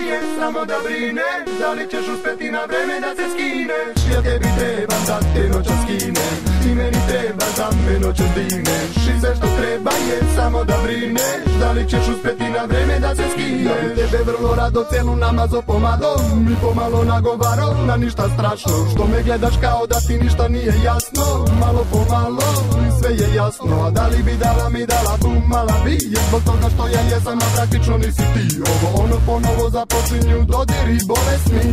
je samo da brineš, da li ćeš uspeti na vreme da se skineš. Ja tebi trebam da te noćas skinem, ti meni trebaš da me noćas digneš. I sve što treba je samo da brineš, da li ćeš uspeti na vreme da se skineš. Ja bi tebe vrlo rado celu namazo pomadom i pomalo nagovarao na ništa strašno. Što me gledaš kao da ti ništa nije jasno, malo po malo i sve je jasno. A da li bi dala mi dala mala bi, je zbog toga što ja jesam, a praktično nisi ti. Ovo ono ponovo započinju dodiri bolesni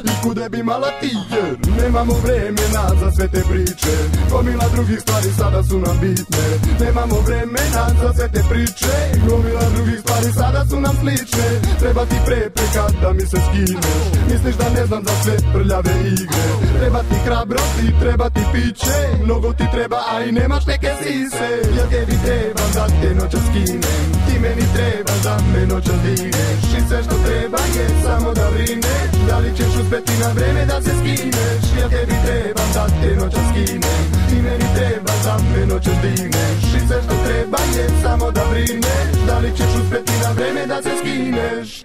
i kude bi mala ti, jer nemamo vremena za sve te priče. Gomila drugih stvari sada su nam bitne. Nemamo vremena za sve te priče, gomila drugih stvari sada su nam slične. Treba ti prepreka da mi se skineš, misliš da ne znam za sve prljave igre. Treba ti hrabrosti, treba ti piće, mnogo ti treba, a i nemaš neke sise. Ja tebi trebam da te noćas skinem, ti meni trebaš da me noćas digneš. I sve što treba je samo da brineš, da li ćeš uspeti na vreme da se skineš. Ja tebi trebam da te noćas skinem, ti meni trebaš da me noćas digneš. I sve što treba je samo da brineš, da li ćeš uspeti na vreme da se skineš.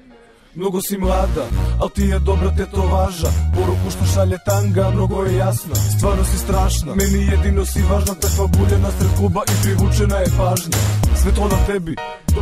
Mnogo si mlada, al ti je dobra tetovaža. Poruku što šalje tanga, mnogo je jasna. Stvarno si strašna, meni jedino si važna. Takva bulja nasred kluba i privučena je pažnja. Sve to na tebi,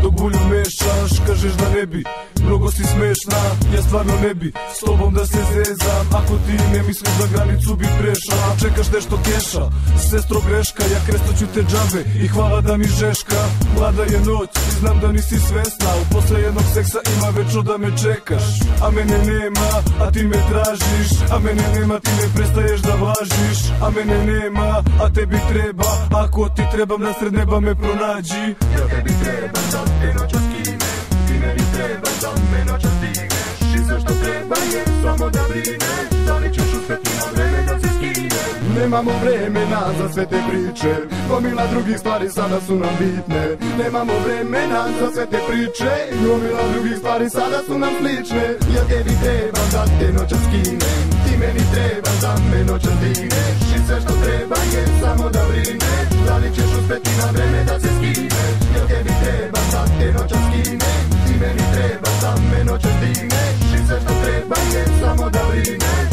dok bulju mešaš, kažeš da ne bi. Mnogo si smešna, ja stvarno ne bi s tobom da se zezam. Ako ti ne misliš da granicu bi prešla, čekaš nešto keša, sestro greška. Ja krestoću te džabe i hvala da mi žeška. Mlada je noć i znam da nisi svesna, posle jednog seksa ima večno da me čekaš. A mene nema, a ti me tražiš. A mene nema, ti ne prestaješ da važiš. A mene nema, a tebi treba. Ako ti trebam nasred neba me pronađi. Ja tebi trebam da te noćas skinem, ti meni trebaš da me noćas digneš. I sve što treba je samo da brineš, da li ćeš uspeti na vreme da se skineš. Nemamo vremena za sve te priče, gomila drugih stvari sada su nam bitne. Nemamo vremena za sve te priče, gomila drugih stvari sada su nam slične. Ja tebi trebam da te noćas skinem, ti meni trebaš da me noćas digneš. I sve što treba je samo da brineš, da li ćeš uspeti na vreme da se skineš. Ja tebi trebam da te noćas skinem, ti meni trebaš da me noćas digneš. I sve što treba je samo da brineš,